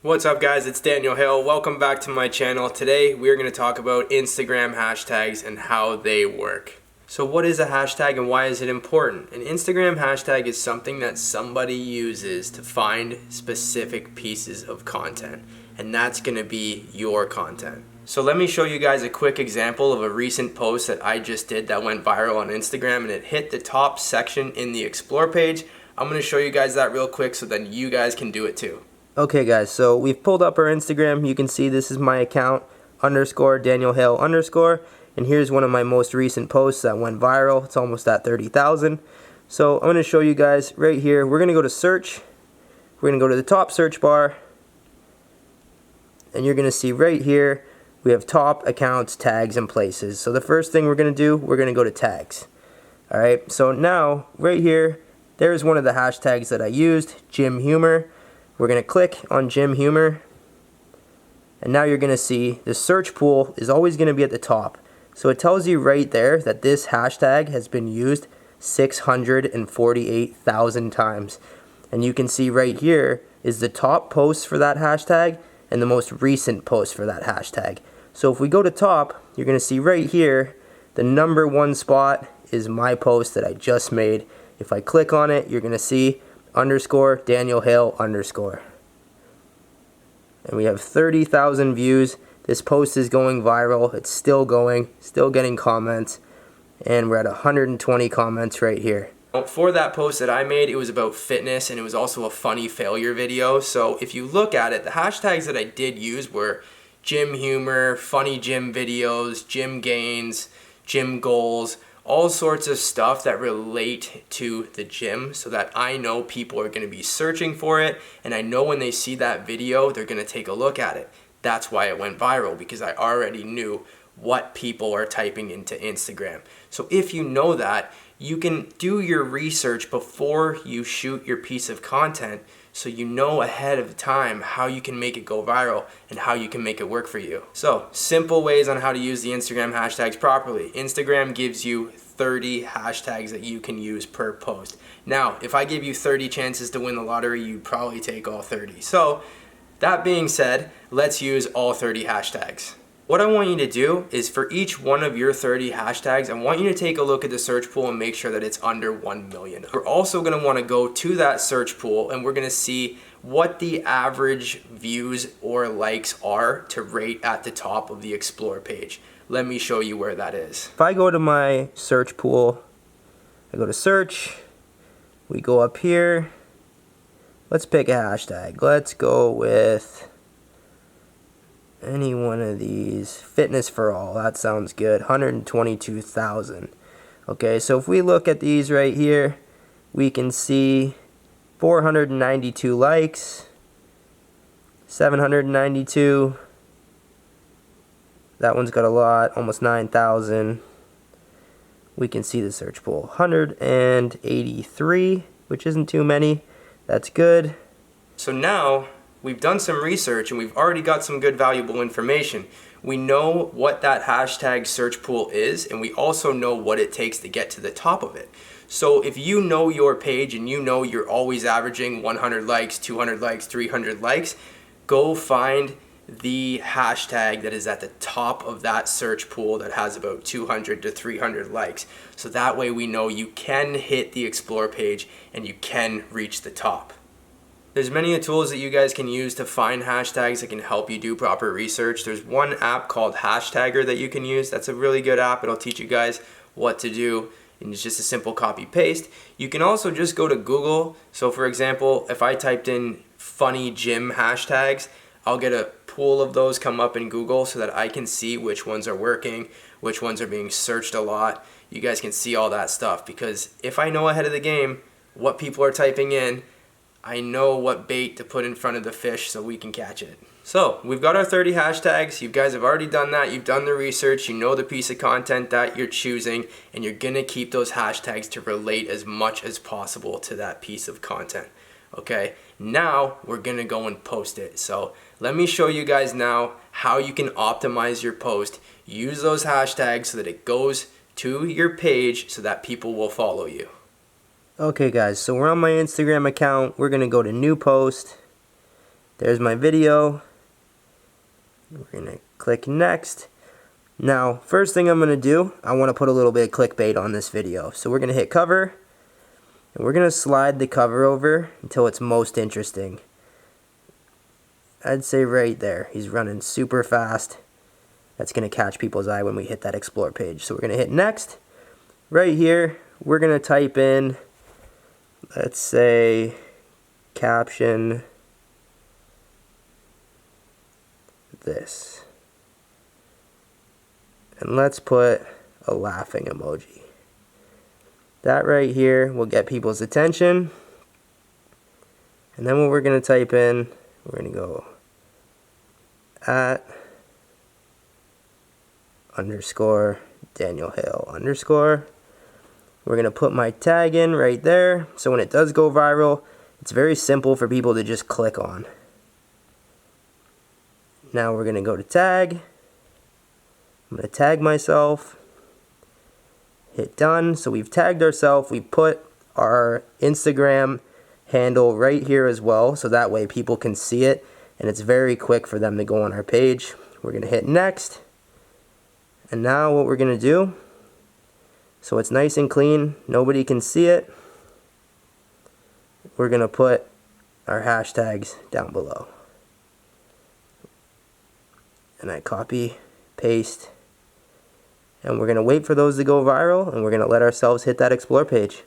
What's up guys, it's Daniel Hill. Welcome back to my channel. Today we are going to talk about Instagram hashtags and how they work. So what is a hashtag and why is it important? An Instagram hashtag is something that somebody uses to find specific pieces of content, and that's going to be your content. So let me show you guys a quick example of a recent post that I just did that went viral on Instagram, and it hit the top section in the Explore page. I'm going to show you guys that real quick so that you guys can do it too. Okay guys, so we've pulled up our Instagram. You can see this is my account, _Daniel Hill _, and here's one of my most recent posts that went viral. It's almost at 30,000. So I'm going to show you guys right here. We're going to go to search. We're going to go to the top search bar, and you're going to see right here we have top accounts, tags, and places. So the first thing we're going to do, we're going to go to tags. Alright, so now right here, there's one of the hashtags that I used, Gym Humor. We're going to click on Gym Humor, and now you're going to see the search pool is always going to be at the top. So it tells you right there that this hashtag has been used 648,000 times. And you can see right here is the top post for that hashtag and the most recent post for that hashtag. So if we go to top, you're going to see right here the #1 spot is my post that I just made. If I click on it, you're going to see _Daniel Hill _. And we have 30,000 views. This post is going viral. It's still going, still getting comments, and we're at 120 comments right here. For that post that I made, it was about fitness, and it was also a funny failure video. So if you look at it, the hashtags that I did use were gym humor, funny gym videos, gym gains, gym goals, all sorts of stuff that relate to the gym, so that I know people are going to be searching for it, and I know when they see that video they're going to take a look at it. That's why it went viral, because I already knew what people are typing into Instagram. So if you know that, you can do your research before you shoot your piece of content, so you know ahead of time how you can make it go viral and how you can make it work for you. So, simple ways on how to use the Instagram hashtags properly. Instagram gives you 30 hashtags that you can use per post. Now, if I give you 30 chances to win the lottery, you'd probably take all 30. So, that being said, let's use all 30 hashtags. What I want you to do is for each one of your 30 hashtags, I want you to take a look at the search pool and make sure that it's under 1 million. We're also going to want to go to that search pool, and we're going to see what the average views or likes are to rate at the top of the Explore page. Let me show you where that is. If I go to my search pool, I go to search, we go up here, let's pick a hashtag. Let's go with any one of these. Fitness for all, that sounds good. 122,000. Okay, so if we look at these right here, we can see 492 likes, 792. That one's got a lot, almost 9,000. We can see the search pool, 183, which isn't too many. That's good. So now we've done some research and we've already got some good valuable information. We know what that hashtag search pool is, and we also know what it takes to get to the top of it. So if you know your page and you know you're always averaging 100 likes, 200 likes, 300 likes, go find the hashtag that is at the top of that search pool that has about 200 to 300 likes. So that way we know you can hit the Explore page and you can reach the top. There's many tools that you guys can use to find hashtags that can help you do proper research. There's one app called Hashtagger that you can use. That's a really good app. It'll teach you guys what to do, and it's just a simple copy paste. You can also just go to Google. So for example, if I typed in funny gym hashtags, I'll get a pool of those come up in Google so that I can see which ones are working, which ones are being searched a lot. You guys can see all that stuff, because if I know ahead of the game what people are typing in, I know what bait to put in front of the fish so we can catch it. So we've got our 30 hashtags. You guys have already done that. You've done the research. You know the piece of content that you're choosing, and you're going to keep those hashtags to relate as much as possible to that piece of content. Okay, now we're going to go and post it. So let me show you guys now how you can optimize your post. Use those hashtags so that it goes to your page so that people will follow you. Okay guys, so we're on my Instagram account. We're going to go to new post, There's my video. We're gonna click next. Now, first thing I'm gonna do, I wanna put a little bit of clickbait on this video. So we're gonna hit cover, and we're gonna slide the cover over until it's most interesting. I'd say right there. He's running super fast. That's gonna catch people's eye when we hit that explore page. So we're gonna hit next. Right here, we're gonna type in, let's say, caption this. And let's put a laughing emoji. That right here will get people's attention. And then what we're going to type in, we're going to go @_ Daniel Hale _. We're going to put my tag in right there. So when it does go viral, it's very simple for people to just click on. Now we're going to go to tag. I'm going to tag myself. Hit done. So we've tagged ourselves. We put our Instagram handle right here as well. So that way people can see it. And it's very quick for them to go on our page. We're going to hit next. And now what we're going to do, so it's nice and clean, nobody can see it, we're going to put our hashtags down below. And I copy, paste, and we're going to wait for those to go viral, and we're going to let ourselves hit that explore page.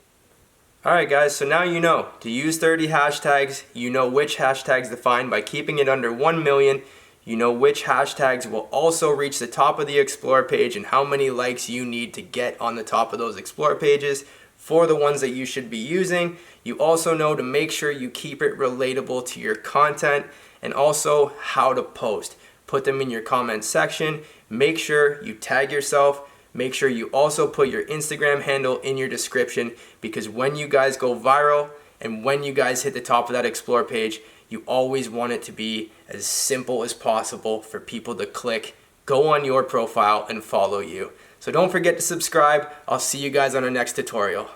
Alright guys, so now you know to use 30 hashtags, you know which hashtags to find by keeping it under 1 million. You know which hashtags will also reach the top of the explore page and how many likes you need to get on the top of those explore pages for the ones that you should be using. You also know to make sure you keep it relatable to your content, and also how to post. Put them in your comment section. Make sure you tag yourself. Make sure you also put your Instagram handle in your description, because when you guys go viral and when you guys hit the top of that explore page, you always want it to be as simple as possible for people to click, go on your profile, and follow you. So don't forget to subscribe. I'll see you guys on our next tutorial.